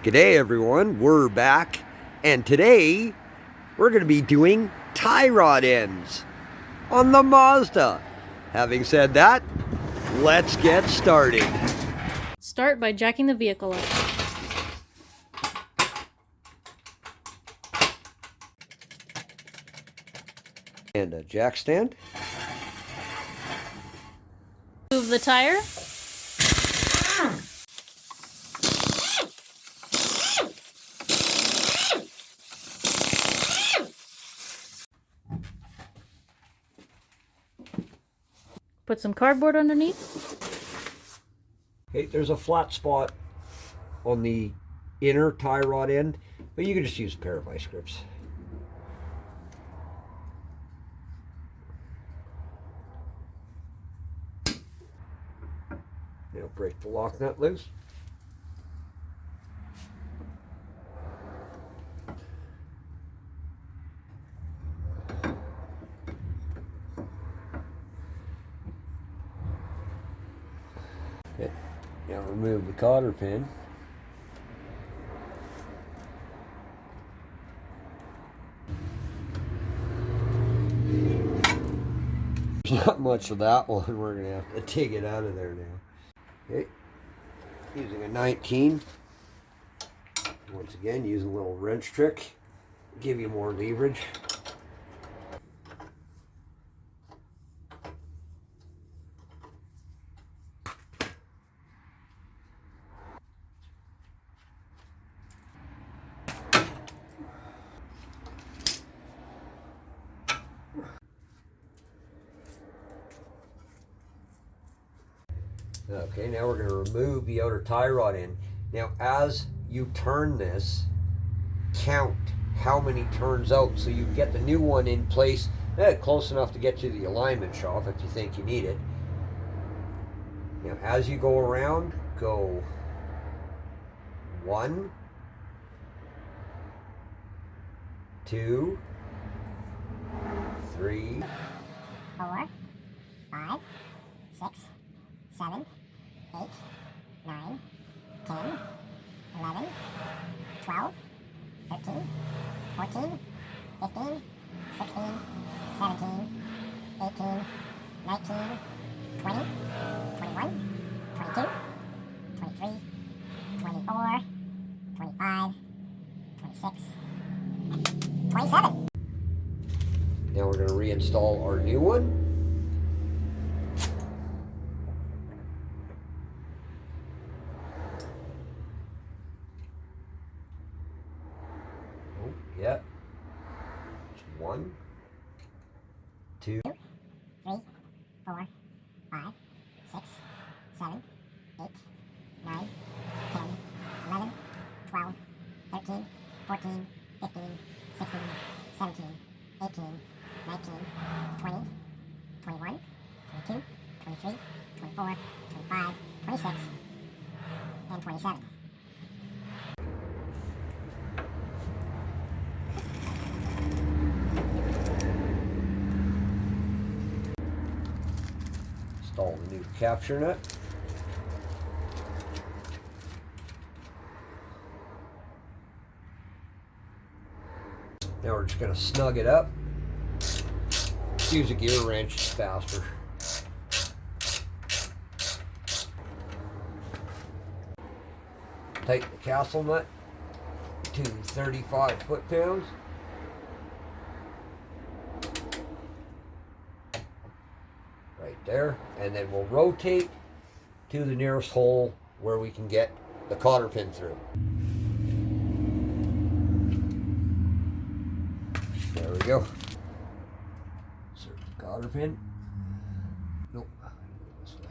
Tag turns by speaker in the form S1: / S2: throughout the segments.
S1: G'day everyone, we're back, and today we're going to be doing tie rod ends on the Mazda. Having said that, let's get started.
S2: Start by jacking the vehicle up.
S1: And a jack stand.
S2: Move the tire. Put some cardboard underneath.
S1: Okay, there's a flat spot on the inner tie rod end, but you can just use a pair of vice grips. Now break the lock nut loose. Okay. Now remove the cotter pin. There's not much of that one. We're going to have to take it out of there now. Okay. Using a 19. Once again, use a little wrench trick. Give you more leverage. Okay, now we're going to remove the outer tie rod end. Now, as you turn this, count how many turns out so you get the new one in place close enough to get to the alignment shop if you think you need it. Now, as you go around, go 1, 2, 3,
S3: 4, 5, 6, 7, 8, 9, 10, 11, 12, 13, 14, 15, 16, 17, 18, 19, 20, 21, 22, 23, 24, 25, 26, 27.
S1: Now we're going to reinstall our new one. Oh, yeah. It's 1, 2,
S3: 3, 4, 5, 6, 7, 8, 9, 10, 11, 12, 13, 14, 15, 16, 17, 18, 19, 20, 21, 22, 23, 24, 25, 26, and 27.
S1: Install the new capture nut. Now we're just going to snug it up. Use a gear wrench, it's faster. Tighten the castle nut to 35 foot-pounds. Right there. And then we'll rotate to the nearest hole where we can get the cotter pin through. There we go. Insert the cotter pin. Nope. This way.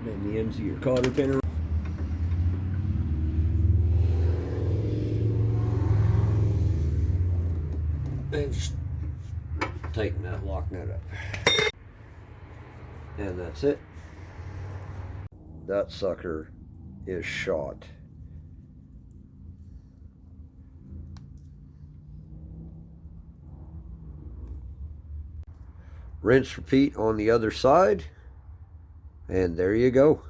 S1: Then the ends of your cotter pin are and just tighten that lock nut up. And that's it. That sucker is shot. Rinse, repeat on the other side. And there you go.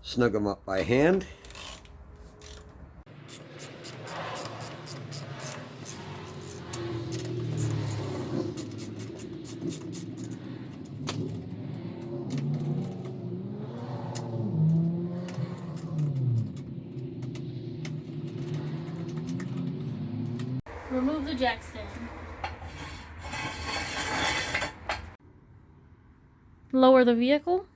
S1: Snug them up by hand.
S2: Remove the jack stand. Lower the vehicle.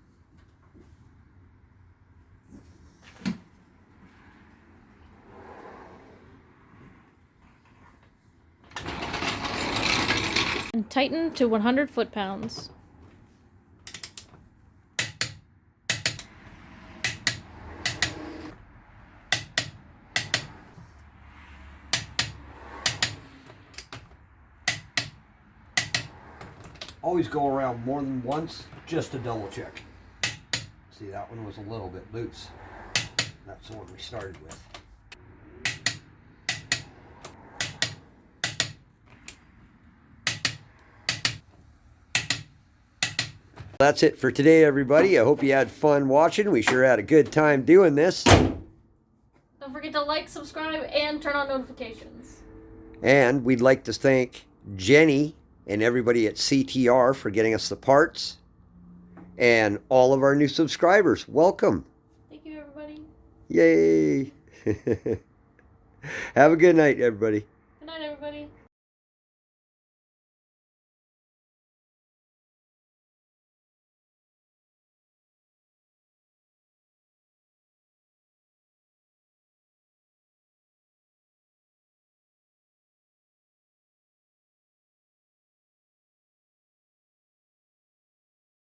S2: And tighten to 100 foot-pounds.
S1: Always go around more than once just to double check. See, that one was a little bit loose. That's the one we started with. That's it for today, everybody. I hope you had fun watching. We sure had a good time doing this.
S2: Don't forget to like, subscribe, and turn on notifications.
S1: And we'd like to thank Jenny and everybody at CTR for getting us the parts. And all of our new subscribers. Welcome.
S2: Thank you, everybody.
S1: Yay. Have a good night, everybody.
S2: Good night, everybody.